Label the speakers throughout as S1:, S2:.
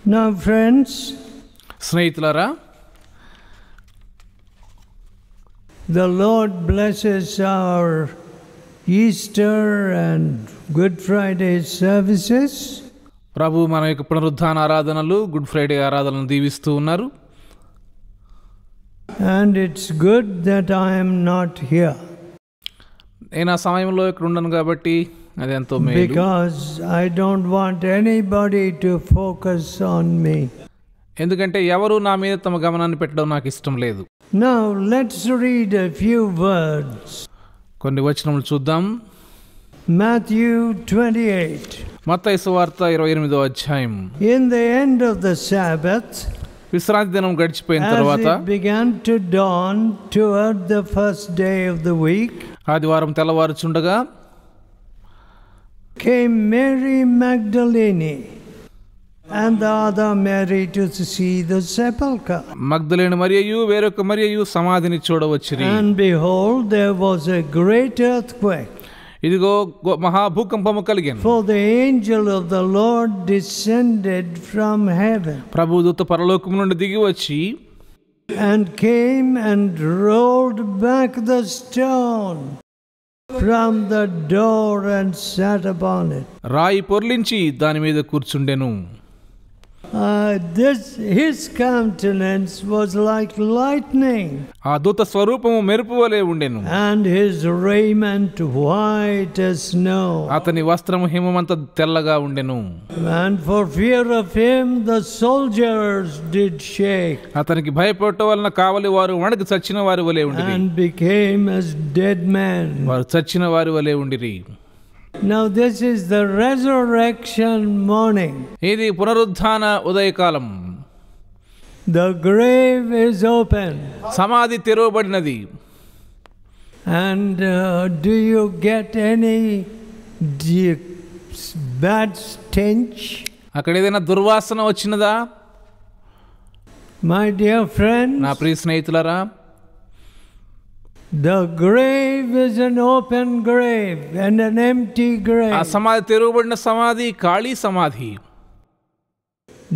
S1: Now friends,
S2: స్నేహితులారా,
S1: the Lord blesses our Easter and Good Friday services.
S2: ప్రభు మన యొక్క పునరుద్ధాన ఆరాధనలు, గుడ్ ఫ్రైడే ఆరాధనలు దీవిస్తూ ఉన్నారు.
S1: And it's good that I am not here.
S2: నేను ఆ సమయంలో ఇక్కడ ఉండను కాబట్టి అది ఎంతో మేలు.
S1: Because I don't want anybody to focus on me.
S2: ఎందుకంటే ఎవరు నా మీద తమ గమనాన్ని పెట్టడం నాకు ఇష్టం లేదు.
S1: Now let's read a few words.
S2: కొన్ని వచనములు చూద్దాం.
S1: Matthew 28.
S2: మత్తయి సువార్త 28వ అధ్యాయం.
S1: In the end of the Sabbath,
S2: విశ్రాంతి దినం గడిచిపోయిన తర్వాత,
S1: as it began to dawn toward the first day of the week,
S2: ఆదివారం తెల్లవారుచుండగా
S1: came Mary Magdalene and the other Mary to see the sepulchre.
S2: మగ్దలేని మరియయు వేరొక మరియయు సమాధిని చూడవచ్చిరి.
S1: And behold, there was a great earthquake.
S2: ఇదిగో మహాభూకంపము కలిగెను.
S1: For the angel of the Lord descended from heaven.
S2: ప్రభుదూత పరలోకము నుండి దిగి వచ్చి
S1: and came and rolled back the stone from the door and sat upon it.
S2: రాయి పొర్లించి దాని మీద కూర్చుండెను.
S1: His countenance was like lightning,
S2: ఆ దూత స్వరూపము మెరుపు వలె ఉండెను.
S1: and his raiment white as snow.
S2: అతని వస్త్రము హిమమంత తెల్లగా ఉండెను.
S1: And for fear of him the soldiers did shake,
S2: అతనికి భయపడటం వలన కావలి వారు వణకి చచ్చిన వారి వలె ఉండిరి.
S1: and became as dead men.
S2: వారు చచ్చిన వారి వలె ఉండిరి.
S1: Now this is the resurrection morning.
S2: ఇది పునరుద్ధాన ఉదయకాలం.
S1: The grave is open.
S2: సమాధి తెరవబడినది.
S1: And do you get any bad stench?
S2: అక్కడ ఏదైనా దుర్వాసన వచ్చినదా?
S1: My dear friends,
S2: నా ప్రియ స్నేహితులారా,
S1: the grave is an open grave and an empty grave.
S2: ఆ సమాధి తెరవబడిన సమాధి, ఖాళీ సమాధి.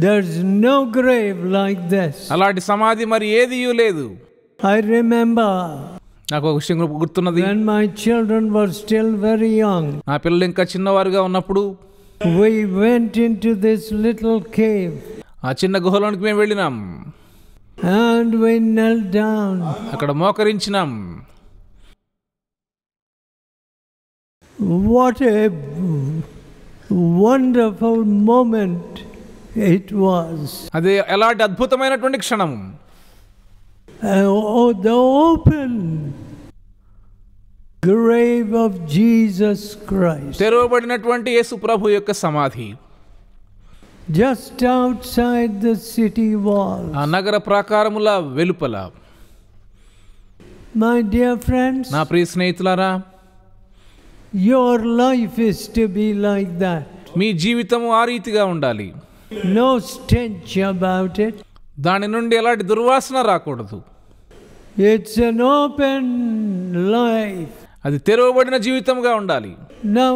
S1: There's no grave like this.
S2: అలాంటి సమాధి మరి ఏదియూ లేదు.
S1: I remember
S2: నాకు ఒక విషయం గుర్తున్నది.
S1: when my children were still very young,
S2: నా పిల్లలు ఇంకా చిన్నవారుగా ఉన్నప్పుడు
S1: we went into this little cave.
S2: ఆ చిన్న గుహలోనికి మేము వెళ్ళినాం.
S1: And we knelt down.
S2: అక్కడ మోకరించినాం.
S1: What a wonderful moment it was.
S2: అదే ఎలాంటి అద్భుతమైనటువంటి క్షణం.
S1: The open grave of Jesus Christ.
S2: తెరవబడినటువంటి యేసు ప్రభు యొక్క సమాధి.
S1: Just outside the city walls.
S2: ఆ నగర ప్రాకారముల వెలుపల.
S1: My dear friends,
S2: నా ప్రియ స్నేహితులారా,
S1: your life is to be like that.
S2: మీ జీవితము ఆ రీతిగా ఉండాలి.
S1: No stench about it.
S2: దాని నుండి ఎలాంటి దుర్వాసన రాకూడదు.
S1: It's an open life.
S2: అది తెరవబడిన జీవితంగా ఉండాలి.
S1: Now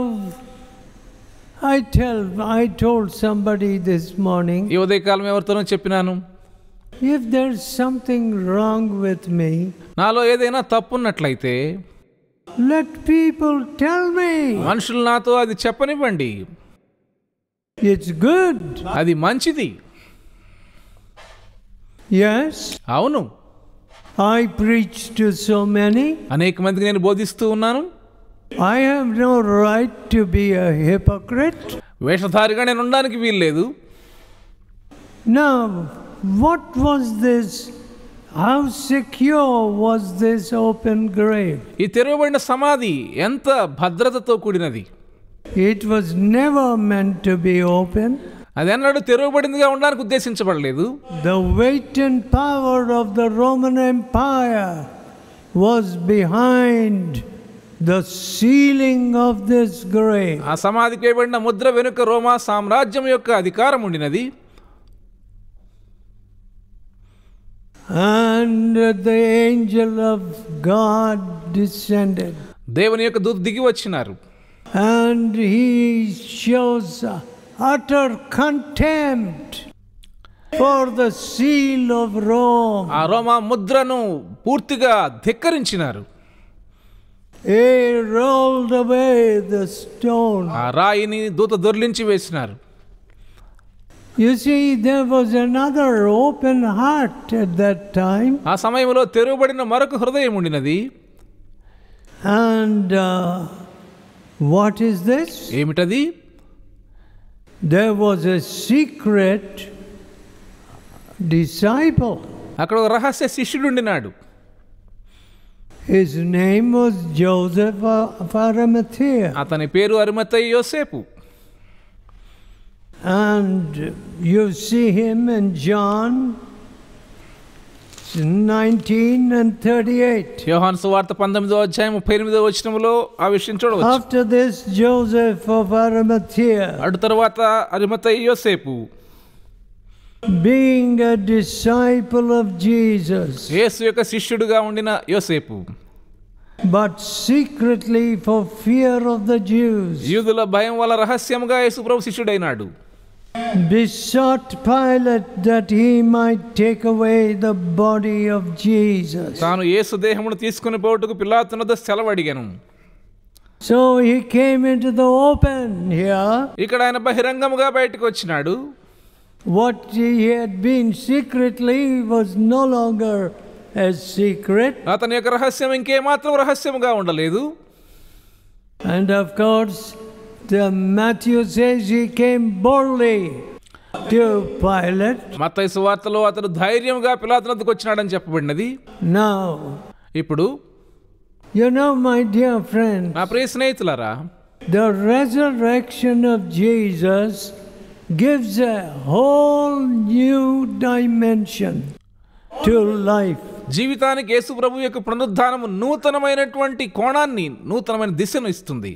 S1: I told somebody this morning,
S2: ఈ ఉదయకాలం ఎవరితోనో చెప్పినాను,
S1: if there's something wrong with me,
S2: నాలో ఏదైనా తప్పున్నట్లయితే
S1: let people tell me.
S2: మనుషులు నాతో అది చెప్పనివ్వండి.
S1: It's good.
S2: అది మంచిది.
S1: Yes.
S2: అవును,
S1: I preach to so many.
S2: అనేక మందికి నేను బోధిస్తూ ఉన్నాను.
S1: I have no right to be a hypocrite.
S2: వేషధారిగా నేను ఉండడానికి వీల్లేదు.
S1: Now, what was this? How secure was this open grave?
S2: ఈ తెరవబడిన సమాధి ఎంత భద్రతతో కూడినది.
S1: It was never meant to be open.
S2: అది అన్నాడు తెరవబడిందిగా ఉండడానికి ఉద్దేశించబడలేదు.
S1: The weight and power of the Roman Empire was behind the sealing of this grave.
S2: ఆ సమాధికి వేయబడిన ముద్ర వెనుక రోమా సామ్రాజ్యం యొక్క అధికారం ఉండినది.
S1: And the angel of God descended.
S2: దేవుని యొక్క దూత దిగి వచ్చినారు.
S1: And he shows utter contempt for the seal of Rome.
S2: ఆ రోమా ముద్రను పూర్తిగా ధిక్కరించినారు.
S1: He rolled away the stone.
S2: ఆ రాయిని దూత దొర్లించి వేసినారు.
S1: You see, there was another open heart at that time.
S2: ఆ సమయంలో తెరువబడిన మరొక హృదయం ఉండినది.
S1: And what is this?
S2: ఏమిటది?
S1: There was a secret disciple.
S2: అక్కడ ఒక రహస్య శిష్యుడు ఉండినాడు.
S1: His name was Joseph of Arimathea.
S2: అతని పేరు అరిమతయి యోసేపు.
S1: And you see him in John 19 and 38.
S2: యోహాను సువార్త 19వ అధ్యాయం 38వ వచనములో ఆ విషయం చూడవచ్చు.
S1: After this, Joseph of Arimathea,
S2: అటు తరువాత అరిమతయి యోసేపు,
S1: being a disciple of Jesus,
S2: యేసు యొక్క శిష్యుడుగా ఉండిన యోసేపు,
S1: but secretly for fear of the Jews,
S2: యూదుల భయం వల్ల రహస్యముగా యేసు ప్రభు శిష్యుడైనాడు.
S1: besought Pilate that he might take away the body of Jesus.
S2: తాను యేసు దేహమును తీసుకుని పోవుటకు పిలాతునొద్ద సెలవు అడిగాను.
S1: So he came into the open here.
S2: ఇక్కడ ఆయన బహిరంగముగా బయటకు వచ్చినాడు.
S1: What he had been secretly was no longer a secret.
S2: అతని యొక్క రహస్యం ఇంకేమాత్రం రహస్యముగా ఉండలేదు.
S1: And of course, Matthew says he came boldly to Pilate.
S2: మత్తయి సువార్తలో అతడు ధైర్యంగా పిలాతునొద్దకు వచ్చినాడని చెప్పబడినది.
S1: Now,
S2: ఇప్పుడు
S1: you know, my dear friend,
S2: నా ప్రియ స్నేహితులారా,
S1: the resurrection of Jesus gives a whole new dimension to life.
S2: జీవితానికి యేసు ప్రభు యొక్క పునరుద్ధానము నూతనమైనటువంటి కోణాన్ని, నూతనమైన దిశను ఇస్తుంది.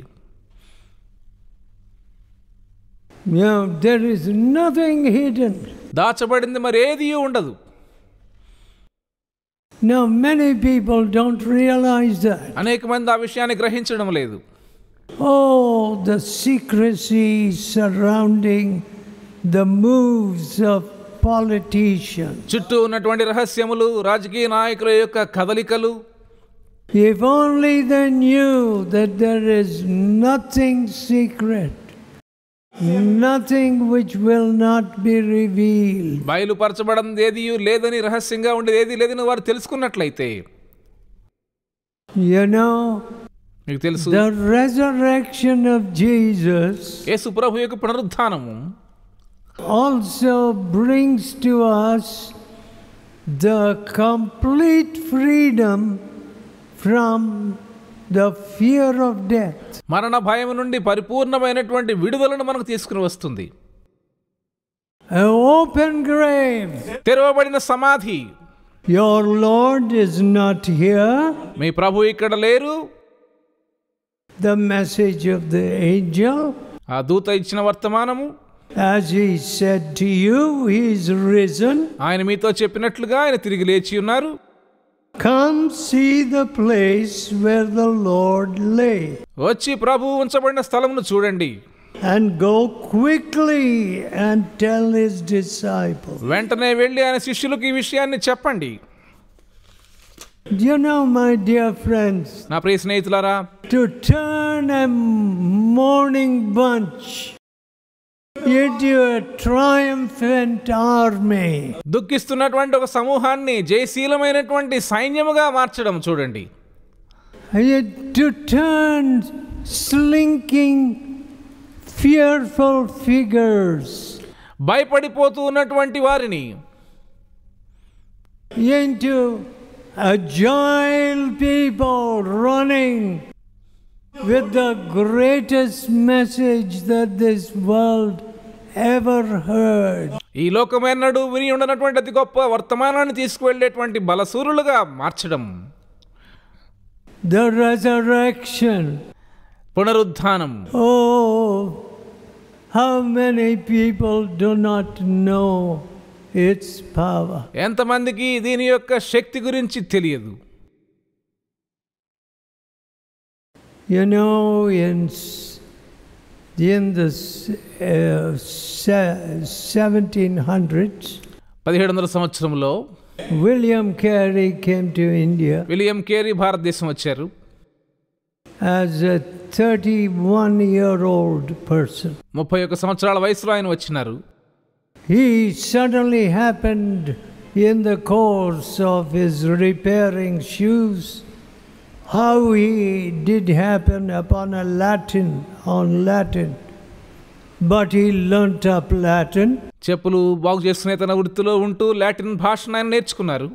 S1: There is nothing hidden.
S2: దాచబడింది మరి ఏది ఉండదు.
S1: Now many people don't realize that.
S2: అనేక మంది ఆ విషయాన్ని గ్రహించడం లేదు.
S1: Oh, the secrecy surrounding the moves of politicians.
S2: చుట్టూ ఉన్నటువంటి రహస్యములు, రాజకీయ నాయకుల యొక్క కదలికలు.
S1: If only they knew that there is nothing secret, nothing which will not be revealed.
S2: బయలుపరచబడింది ఏది లేదని, రహస్యంగా ఉండేది ఏది లేదని వారు తెలుసుకున్నట్లయితే,
S1: You know,
S2: మీకు తెలుసు,
S1: the resurrection of Jesus
S2: యేసు ప్రభు యొక్క పునరుద్ధానము
S1: also brings to us the complete freedom from the fear of death.
S2: మరణ భయం నుండి పరిపూర్ణమైనటువంటి విడుదలను మనకు తీసుకుని వస్తుంది.
S1: An open grave.
S2: తెరవబడిన సమాధి.
S1: Your Lord is not here.
S2: మీ ప్రభు ఇక్కడ లేరు.
S1: The message of the angel,
S2: ఆ దూత ఇచ్చిన వర్తమానము,
S1: as he said to you, he is risen.
S2: ఆయన మీతో చెప్పినట్లుగా ఆయన తిరిగి లేచి ఉన్నారు.
S1: Come see the place where the Lord lay.
S2: వచ్చి ప్రభు ఉంచబడిన స్థలమును చూడండి.
S1: And go quickly and tell his disciples.
S2: వెంటనే వెళ్ళి ఆయన శిష్యులకు ఈ విషయాన్ని చెప్పండి.
S1: Do you know, my dear friends,
S2: నా ప్రియ స్నేహితులారా,
S1: to turn a mourning bunch into a triumphant army.
S2: దుఃఖిస్తున్నటువంటి ఒక సమూహాన్ని జయశీలమైనటువంటి సైన్యముగా మార్చడం చూడండి.
S1: To turn slinking, fearful figures
S2: భయపడిపోతూ ఉన్నటువంటి వారిని
S1: into agile people running with the greatest message that this world ever heard.
S2: ఈ లోకమెన్నడూ విని ఉండనటువంటి అతి గొప్ప వర్తమానాన్ని తీసుకువెళ్ళేటువంటి బలసూరులుగా మార్చడం.
S1: The resurrection.
S2: పునరుద్ధానం.
S1: Oh, how many people do not know its power.
S2: ఎంతమందికి దీని యొక్క శక్తి గురించి తెలియదు.
S1: You know, in the 1700s,
S2: 1700 సంవత్సరంలో
S1: William Carey came to India
S2: William Carey Bharatadesam వచ్చారు.
S1: as a 31-year-old person.
S2: 31 సంవత్సరాల వయసులో ఆయన వచ్చినారు.
S1: He suddenly happened in the course of his repairing shoes. How he did happen upon on Latin, but he learnt up Latin.
S2: చెప్పులు బాగు చేసుకునే తన వృత్తిలో ఉంటూ లాటిన్ భాషను ఆయన నేర్చుకున్నారు.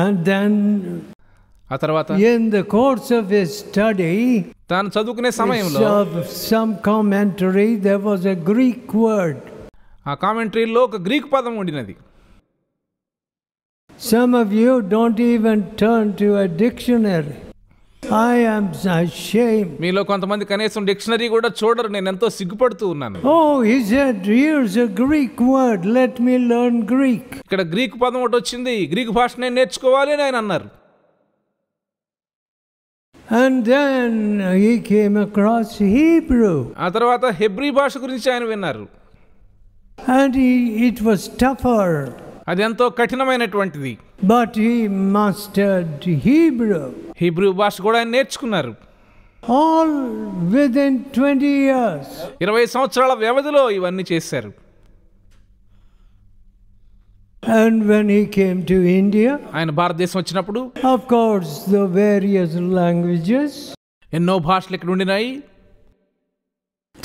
S1: And then
S2: ఆ తర్వాత
S1: in the course of his study,
S2: తాను చదువుకునే సమయంలో
S1: some commentary, there was a Greek word.
S2: ఆ కామెంటరీలో ఒక గ్రీక్ పదం ఉండినది.
S1: Some of you don't even turn to a dictionary. I am ashamed.
S2: మీలో కొంతమంది కనీసం డిక్షనరీ కూడా చూడరు. నేను ఎంతో సిగ్గుపడుతూ ఉన్నాను.
S1: Oh, he said, here's a Greek word, let me learn Greek.
S2: ఇక్కడ గ్రీక్ పదం ఒకటి వచ్చింది, గ్రీక్ భాష నేను నేర్చుకోవాలి అని ఆయన అన్నారు.
S1: And then he came across Hebrew.
S2: ఆ తర్వాత హెబ్రీ భాష గురించి ఆయన విన్నారు.
S1: And it was tougher.
S2: అది ఎంతో కఠినమైనటువంటిది.
S1: But he mastered Hebrew.
S2: Hebrew భాష కూడా ఆయన నేర్చుకున్నారు.
S1: All within 20 years.
S2: 20 సంవత్సరాల వ్యవధిలో ఇవన్నీ చేశారు.
S1: And when he came to India,
S2: ఆయన భారతదేశం వచ్చినప్పుడు
S1: of course the various languages,
S2: ఎన్నో భాషలు ఇక్కడ ఉండినాయి.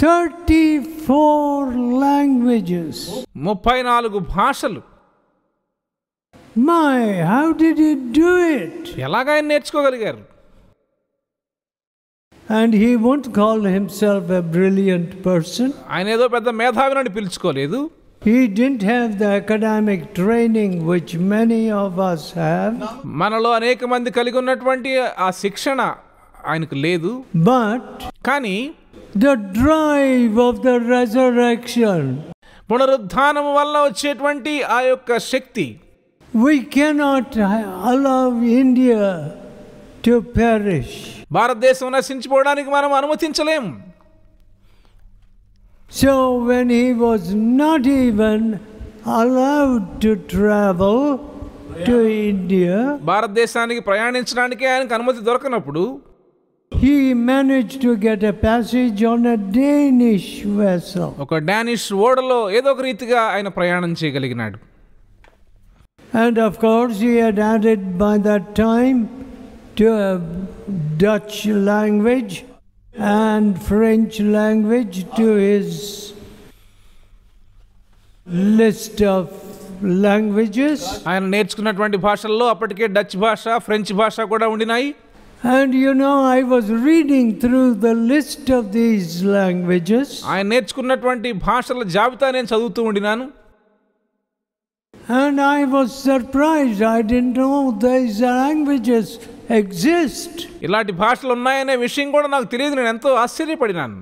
S1: 34 languages.
S2: 34 భాషలు.
S1: My, how did he do it?
S2: ఎలాగ ఆయన నేర్చుకోగలిగారు?
S1: And he won't call himself a brilliant person.
S2: ఆయన ఏదో పెద్ద మేధావిని పిలుచుకోలేదు.
S1: He didn't have the academic training which many of us have.
S2: మనలో అనేక మంది కలిగి ఉన్నటువంటి ఆ శిక్షణ ఆయనకు లేదు.
S1: But
S2: కానీ
S1: the drive of the resurrection,
S2: పునరుద్ధానం వల్ల వచ్చేటువంటి ఆ యొక్క శక్తి,
S1: we cannot allow India to perish.
S2: భారతదేశం నశించిపోవడానికి మనం అనుమతించలేము.
S1: So when he was not even allowed to travel to India,
S2: భారతదేశానికి ప్రయాణించడానికి ఆయనకు అనుమతి దొరకనప్పుడు
S1: he managed to get a passage on a Danish vessel.
S2: ఒక డానిష్ ఓడలో ఏదో ఒక రీతిగా ఆయన ప్రయాణం చేయగలిగినాడు.
S1: And of course he had added by that time to a Dutch language and French language to his list of languages.
S2: ఆయన నేర్చుకున్నటువంటి భాషల్లో అప్పటికే డచ్ భాష, ఫ్రెంచ్ భాష కూడా ఉండినాయి.
S1: And you know, I was reading through the list of these languages.
S2: ఆయన నేర్చుకున్నటువంటి భాషల జాబితా నేను చదువుతూ ఉండినాను.
S1: And I was surprised. I didn't know these languages exist.
S2: ఇలాంటి భాషలు ఉన్నాయనే విషయం కూడా నాకు తెలియదు. నేను ఎంతో ఆశ్చర్యపడినాను.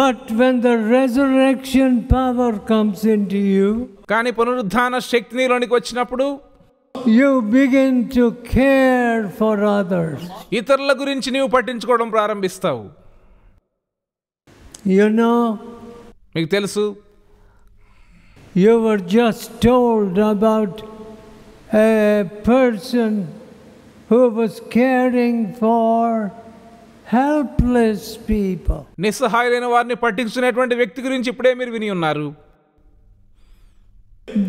S1: But when the resurrection power comes into you,
S2: కానీ పునరుద్ధాన శక్తి నీలోనికి వచ్చినప్పుడు
S1: you begin to care for others.
S2: ఇతరుల గురించి నీవు పట్టించుకోవడం ప్రారంభిస్తావు.
S1: You know,
S2: మీకు తెలుసు,
S1: you were just told about a person who was caring for helpless people.
S2: నిస్సహాయులైన వారిని పట్టించుకునేటువంటి వ్యక్తి గురించి ఇప్పుడే మీరు విని ఉన్నారు.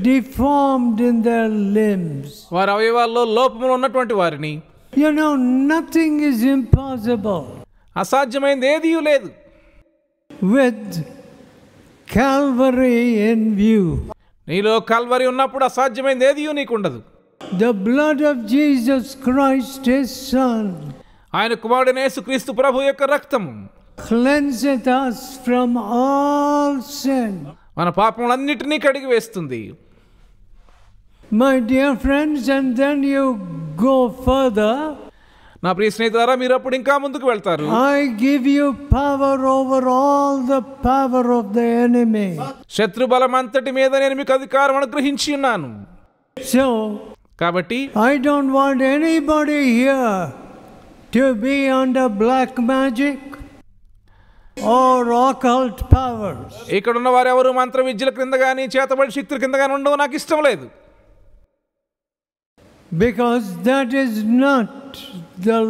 S1: Deformed in their limbs.
S2: వారి అవయవాల్లో లోపములు ఉన్నటువంటి వారిని.
S1: You know, nothing is impossible.
S2: అసాధ్యమైనది ఏదీ లేదు.
S1: With Calvary in view.
S2: నీలో కల్వరి ఉన్నప్పుడు అసాధ్యమైనది ఏదీ నీకు ఉండదు.
S1: The blood of Jesus Christ, his son,
S2: ఆయన కుమారుడైన యేసుక్రీస్తు ప్రభు యొక్క రక్తము
S1: cleanseth us from all sin.
S2: మన పాపములన్నిటినీ కడిగి వేస్తుంది.
S1: My dear friends, and then you go further.
S2: నా ప్రియ స్నేహితులారా, మీరు అప్పుడు ఇంకా ముందుకు వెళ్తారు.
S1: I give you power over all the power of the enemy.
S2: శత్రు బలం అంతటి మీద నేను మీకు అధికారం అనుగ్రహించి ఉన్నాను.
S1: So,
S2: కాబట్టి
S1: I don't want anybody here to be under black magic. or occult powers.
S2: ఇక్కడ ఉన్న వారు ఎవరు మంత్ర విద్యల క్రింద గాని చేతబడి శక్తుల కింద గాని ఉండవు నాకు ఇష్టం లేదు.
S1: Because that is not the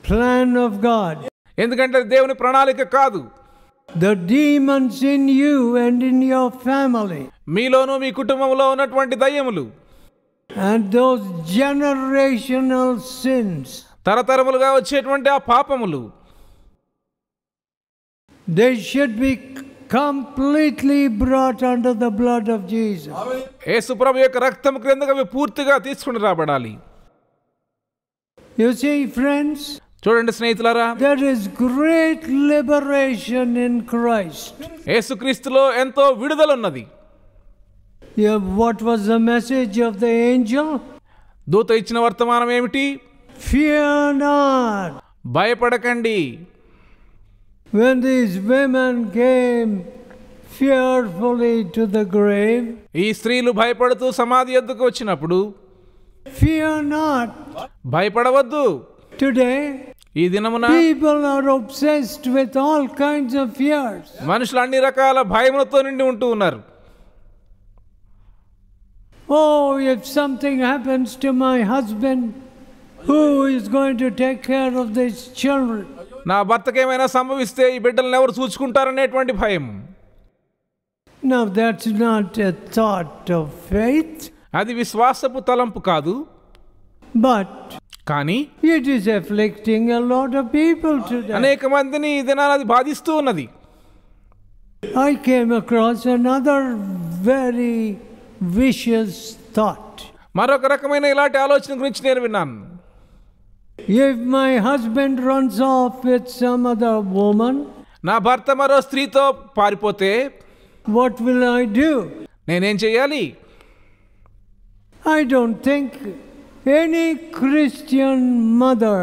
S1: plan of God.
S2: ఎందుకంటే దేవుని ప్రణాళిక కాదు.
S1: The demons in you and in your family,
S2: మీలోను మీ కుటుంబంలో ఉన్నటువంటి దయ్యములు,
S1: and those generational sins,
S2: తరతరములుగా వచ్చేటువంటి ఆ పాపములు,
S1: they should be completely brought under the blood of Jesus.
S2: యేసు ప్రభు యొక్క రక్తం క్రిందగా అవి పూర్తిగా తీసుకుని రాబడాలి.
S1: You see, friends,
S2: చూడండి స్నేహితులారా,
S1: there is great liberation in Christ.
S2: యేసుక్రీస్తులో ఎంతో విడుదల ఉన్నది.
S1: What was the message of the angel?
S2: దూత ఇచ్చిన వర్తమానం ఏమిటి?
S1: Fear not.
S2: భయపడకండి.
S1: When these women came fearfully to the grave,
S2: ఈ స్త్రీలు భయపడుతూ సమాధి యొద్దకు వచ్చినప్పుడు,
S1: fear not.
S2: భయపడవద్దు.
S1: Today,
S2: ఈ దినమున
S1: people are obsessed with all kinds of fears.
S2: మనుషులు అన్ని రకాల భయములతో నిండి ఉంటూ ఉన్నారు.
S1: Oh, if something happens to my husband, who is going to take care of these children?
S2: నా భర్తకి ఏమైనా సంభవిస్తే ఈ బిడ్డలను ఎవరు చూసుకుంటారనేటువంటి భయం.
S1: Now that's not a thought of faith.
S2: అది విశ్వాసపు తలంపు కాదు.
S1: But
S2: కానీ
S1: it is afflicting a lot of people today.
S2: అనేక మందిని ఈ దినాన అది బాధిస్తూ ఉన్నది.
S1: I came across another very vicious thought.
S2: మరొక రకమైన ఇలాంటి ఆలోచన గురించి నేను విన్నాను.
S1: If my husband runs off with some other woman,
S2: నా భర్త మరో స్త్రీతో పారిపోతే
S1: what will I do?
S2: నేనేం చేయాలి?
S1: I don't think any Christian mother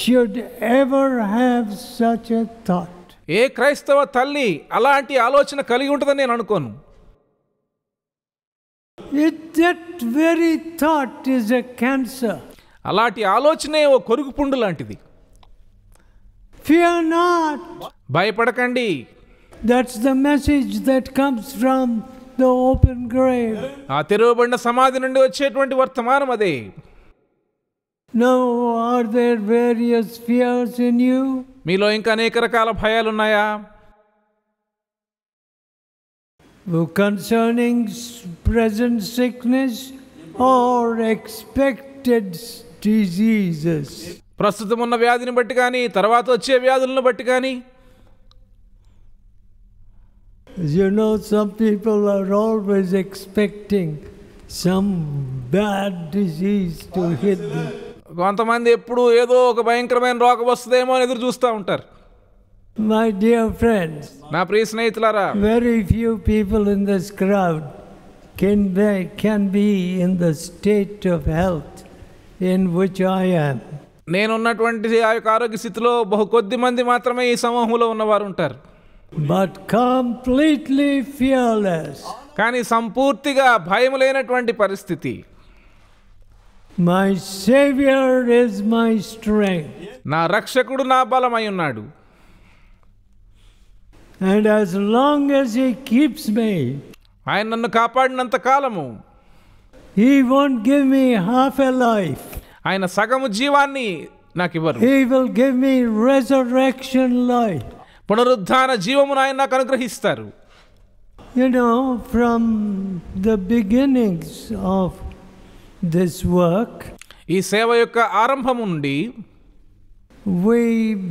S1: should ever have such a thought.
S2: ఏ క్రైస్తవ తల్లి అలాంటి ఆలోచన కలిగి ఉంటుందని నేను అనుకోను.
S1: That very thought is a cancer.
S2: అలాంటి ఆలోచనే ఓ కొరుకు పుండు లాంటిది.
S1: Fear not.
S2: భయపడకండి.
S1: That's the message that comes from the open grave.
S2: ఆ తెరవబడిన సమాధి నుండి వచ్చేటువంటి వర్తమానం అదే.
S1: Now, are there various fears in you?
S2: మీలో ఇంకా అనేక రకాల భయాలు ఉన్నాయా?
S1: Concerning present sickness or expected diseases?
S2: ప్రస్తుతం ఉన్న వ్యాధిని బట్టి కానీ తర్వాత వచ్చే వ్యాధులను బట్టి కానీ.
S1: You know, some people are always expecting some bad disease to hit them.
S2: కొంతమంది ఎప్పుడు ఏదో ఒక భయంకరమైన రోగం వస్తుందేమో అని ఎదురు చూస్తూ ఉంటారు.
S1: My dear friends,
S2: నా ప్రియ స్నేహితులారా,
S1: very few people in this crowd can be in the state of health in which I am.
S2: నేనున్నటువంటి ఆ యొక్క ఆరోగ్య స్థితిలో బహు కొద్ది మంది మాత్రమే ఈ సమూహంలో ఉన్నవారు ఉంటారు.
S1: But completely fearless.
S2: కానీ సంపూర్తిగా భయం లేనటువంటి పరిస్థితి.
S1: My Savior is my strength.
S2: నా రక్షకుడు నా బలమై ఉన్నాడు.
S1: And as long as He keeps me,
S2: ఆయన నన్ను కాపాడినంత కాలము
S1: He won't give me half a life.
S2: ఆయన సగము జీవాన్ని నాకు ఇవ్వరు.
S1: He will give me resurrection life.
S2: పునరుద్ధాన జీవమును ఆయన నాకు అనుగ్రహిస్తారు.
S1: You know, from the beginnings of this work,
S2: ఈ సేవ యొక్క ఆరంభము నుండి
S1: we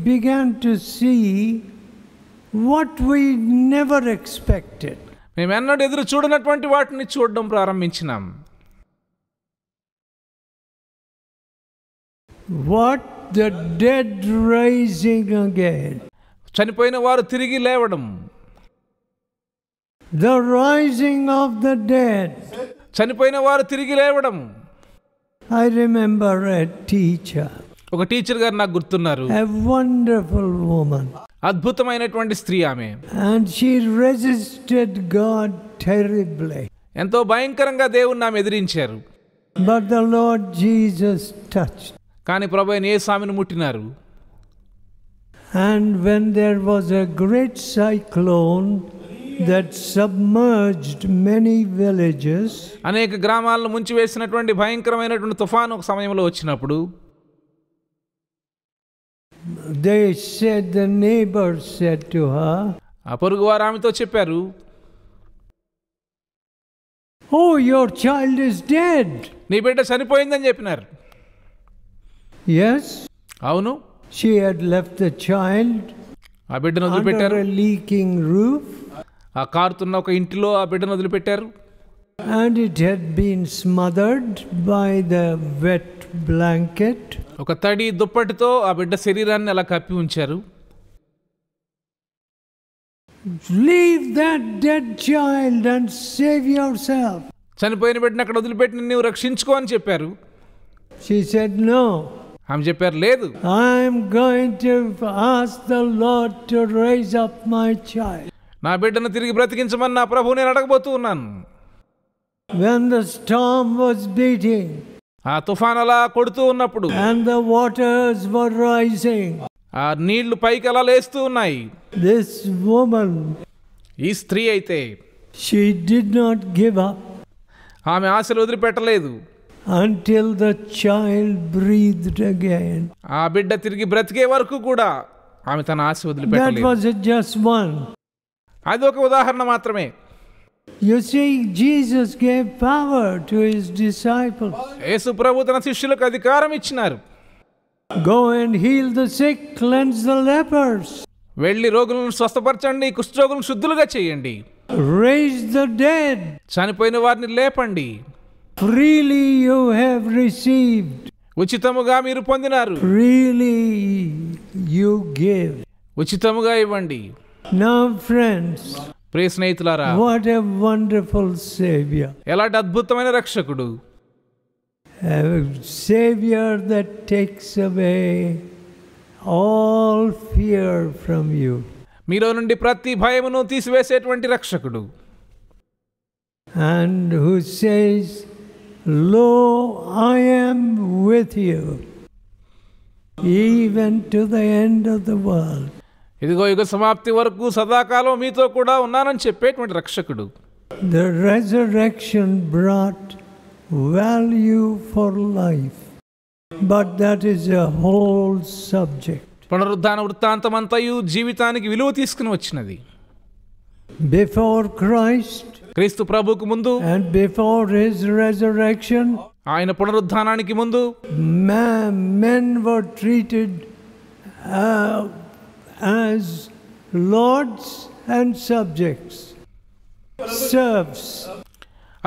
S1: began to see what we never expected.
S2: మేము ఎన్నడూ ఎదురు చూడనటువంటి వాటిని చూడడం ప్రారంభించినాం.
S1: What? The dead rising again.
S2: చనిపోయిన వారు తిరిగి లేవడం.
S1: The rising of the dead.
S2: చనిపోయిన వారు తిరిగి లేవడం.
S1: I remember a teacher,
S2: ఒక టీచర్ గారు నాకు గుర్తున్నారు.
S1: a wonderful woman.
S2: అద్భుతమైనటువంటి స్త్రీ ఆమె.
S1: And she resisted God terribly.
S2: ఎంతో భయంకరంగా దేవుణ్ణి ఆమె ఎదిరించారు.
S1: But the Lord Jesus touched.
S2: కానీ ప్రభువైన యేసు ఆమెను ముట్టినారు.
S1: And when there was a great cyclone that submerged many villages,
S2: అనేక గ్రామాలను ముంచివేసినటువంటి భయంకరమైనటువంటి తుఫాను ఒక సమయంలో వచ్చినప్పుడు
S1: they said, the neighbors said to her,
S2: ఆ పొరుగు వారు ఆమెతో చెప్పారు,
S1: oh, your child is dead.
S2: నీ బిడ్డ చనిపోయిందని చెప్పినారు.
S1: Yes,
S2: అవును,
S1: she had left the child
S2: ఆ బిడ్డను
S1: under
S2: వదిలిపెట్టారు.
S1: a leaking roof,
S2: ఆ కారుతున్న ఒక ఇంటిలో ఆ బిడ్డను వదిలిపెట్టారు.
S1: and it had been smothered by the wet blanket.
S2: ఒక తడి దుప్పటితో ఆ బిడ్డ శరీరాన్ని అలా కప్పి ఉంచారు.
S1: Leave that dead child and save yourself.
S2: చనిపోయిన బిడ్డను అక్కడ వదిలిపెట్టి నువ్వు రక్షించుకో అని చెప్పారు.
S1: She said, no,
S2: ఆమె చెప్పారు, లేదు,
S1: I'm going to ask the Lord to raise up my child.
S2: నా బిడ్డను తిరిగి బ్రతికించమని నా ప్రభువు నేను అడగబోతూ ఉన్నాను.
S1: When the storm was beating
S2: ఆ తుఫాన్ అలా కొడుతూ ఉన్నప్పుడు
S1: and the waters were rising,
S2: ఆ నీళ్లు పైకి అలా లేస్తూ ఉన్నాయి.
S1: this woman,
S2: ఈ స్త్రీ అయితే
S1: she did not give up
S2: ఆమె ఆశలు వదిలిపెట్టలేదు
S1: until the child breathed again.
S2: ఆ బిడ్డ తిరిగి బ్రతికే వరకు కూడా ఆమె తన ఆశ
S1: That
S2: వదిలిపెట్టలేదు.
S1: was just one.
S2: అది ఒక ఉదాహరణ మాత్రమే.
S1: You see, Jesus gave power to his disciples.
S2: యేసు ప్రభు తన శిష్యులకు అధికారం ఇచ్చినారు.
S1: Go and heal the sick, cleanse the lepers,
S2: వెళ్ళి రోగులను స్వస్థపరచండి, కుష్ఠరోగులను శుద్ధులుగా చేయండి,
S1: raise the dead.
S2: చనిపోయిన వారిని లేపండి.
S1: Freely you have received,
S2: ఉచితముగా మీరు పొందినారు,
S1: freely you give.
S2: ఉచితముగా ఇవ్వండి.
S1: Now, friends,
S2: ప్రియ స్నేహితులారా,
S1: what a wonderful Savior.
S2: ఎలాంటి అద్భుతమైన రక్షకుడు.
S1: A Savior that takes away all fear from you.
S2: మీలో నుండి ప్రతి భయమును తీసివేసేటువంటి రక్షకుడు.
S1: And who says, lo, I am with you, even to the end of the world.
S2: ఇదిగో యుగ సమాప్తి వరకు సదాకాలం మీతో కూడా ఉన్నానని చెప్పేటువంటి రక్షకుడు.
S1: The resurrection brought value for life, but that is a whole subject.
S2: పునరుద్ధాన వృత్తాంతమంతయు జీవితానికి విలువ తీసుకుని వచ్చినది.
S1: Before Christ
S2: క్రీస్తు ప్రభువుకు ముందు
S1: and before his resurrection,
S2: ఆయన పునరుద్ధానానికి ముందు
S1: men were treated as lords and subjects, serfs.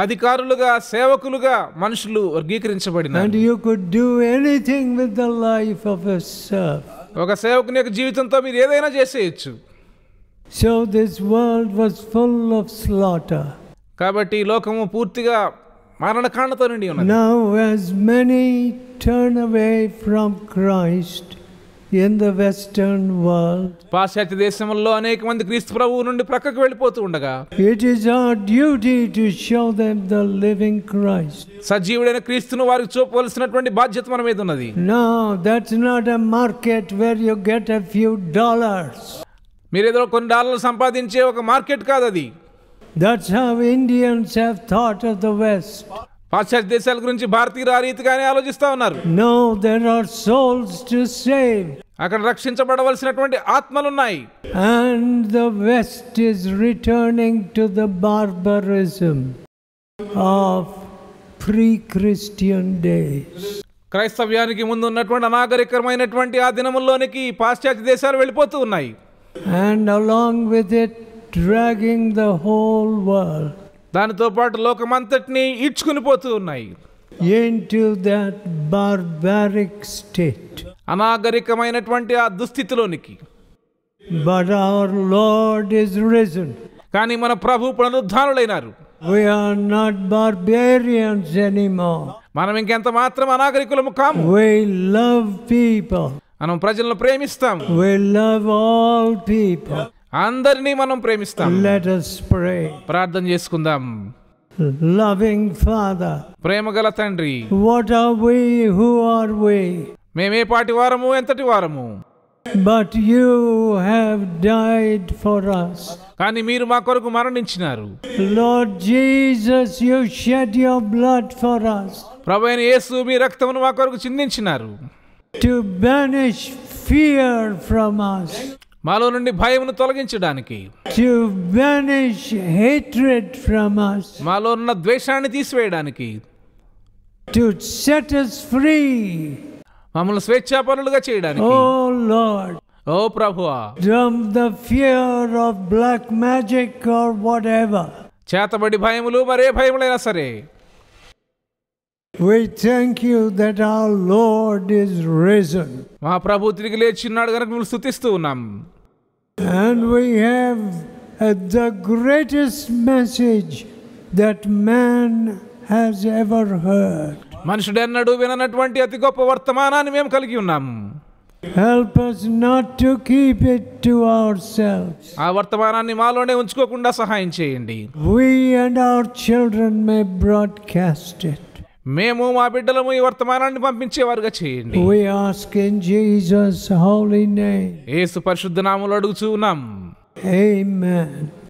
S2: అధికారులుగా సేవకులుగా మనుషులు వర్గీకరించబడినారు.
S1: And you could do anything with the life of a serf.
S2: ఒక సేవకుని యొక్క జీవితంతో మీరు ఏదైనా చేసేయచ్చు.
S1: So this world was full of slaughter.
S2: కాబట్టి ఈ లోకము పూర్తిగా మరణకాండతో నిండి ఉన్నది.
S1: Now as many turn away from Christ in the Western world,
S2: పాశ్చాత్య దేశంలో అనేక మంది క్రీస్తు ప్రభువు నుండి ప్రక్కకు వెళ్ళిపోతూ ఉండగా
S1: it is our duty to show them the living Christ.
S2: సజీవుడైన క్రీస్తును వారికి చూపవలసినటువంటి బాధ్యత మన మీద ఉన్నది.
S1: No, that's not a market where you get a few dollars.
S2: మీరేదో కొన్ని డాలర్లు సంపాదించే ఒక మార్కెట్ కాదు అది.
S1: That's how Indians have thought of the West.
S2: పాశ్చాత్య దేశాల గురించి భారతీయులు ఆ రీతిగానే ఆలోచిస్తూ ఉన్నారు.
S1: No, there are souls to save.
S2: అక్కడ రక్షించబడవలసినటువంటి ఆత్మలున్నాయి.
S1: And the West is returning to the barbarism of pre-Christian days.
S2: క్రైస్తవ్యానికి ముందు ఉన్నటువంటి అనాగరికమైనటువంటి ఆ దినముల్లోనికి పాశ్చాత్య దేశాలు వెళ్ళిపోతూ ఉన్నాయి.
S1: And along with it, dragging the whole world
S2: దానితో పాటు లోకమంతటిని ఈడ్చుకుని పోతూ ఉన్నాయి
S1: into that barbaric state.
S2: అనాగరికమైనటువంటి ఆ దుస్థితిలోనికి.
S1: But our Lord is risen.
S2: కానీ మన ప్రభు పునరుద్ధానులైనారు.
S1: We are not barbarians anymore.
S2: మనం ఇంకెంత మాత్రం అనాగరికులము కాము.
S1: We love people.
S2: మనం ప్రజలను ప్రేమిస్తాం.
S1: We love all people.
S2: అందరినీ మనం ప్రేమిస్తాం.
S1: Let us pray.
S2: ప్రార్థన చేసుకుందాం.
S1: Loving Father,
S2: ప్రేమగల తండ్రి,
S1: what are we? Who are we?
S2: మేమే పాటి వారము, ఎంతటి వారము?
S1: but you have died for us.
S2: కానీ మీరు మా కొరకు మరణించినారు.
S1: Lord Jesus, you shed your blood for us.
S2: ప్రభువైన యేసు మీ రక్తమును మా కొరకు చిందించినారు.
S1: To banish fear from us.
S2: మాలో నుండి భయమును తొలగించడానికి.
S1: To banish hatred from us.
S2: మాలో ఉన్న ద్వేషాన్ని తీసివేయడానికి.
S1: To set us free.
S2: మమ్మల్ని స్వేచ్ఛాపరులుగా చేయడానికి.
S1: Oh Lord.
S2: ఓ ప్రభువా.
S1: From the fear of black magic or whatever.
S2: చేతబడి భయములు మరే భయములైనా సరే.
S1: We thank you that our Lord is risen.
S2: మా ప్రభు తిరిగి లేచినాడు గనుక మిమ్మల్ని స్తుతిస్తూ ఉన్నాం.
S1: And we have the greatest message that man has ever heard.
S2: మనుషుడు ఎన్నడూ విననటువంటి అతి గొప్ప వర్తమానాన్ని మేము కలిగి ఉన్నాం.
S1: Help us not to keep it to ourselves.
S2: ఆ వర్తమానాన్ని మాలోనే ఉంచుకోకుండా సహాయం చేయండి.
S1: We and our children may broadcast it.
S2: మేము మా బిడ్డలము ఈ వర్తమానాన్ని పంపించేవారుగా చేయండి.
S1: We ask in Jesus' holy name.
S2: యేసు పరిశుద్ధ నామములో అడుగుచూ ఉన్నాం.
S1: Amen.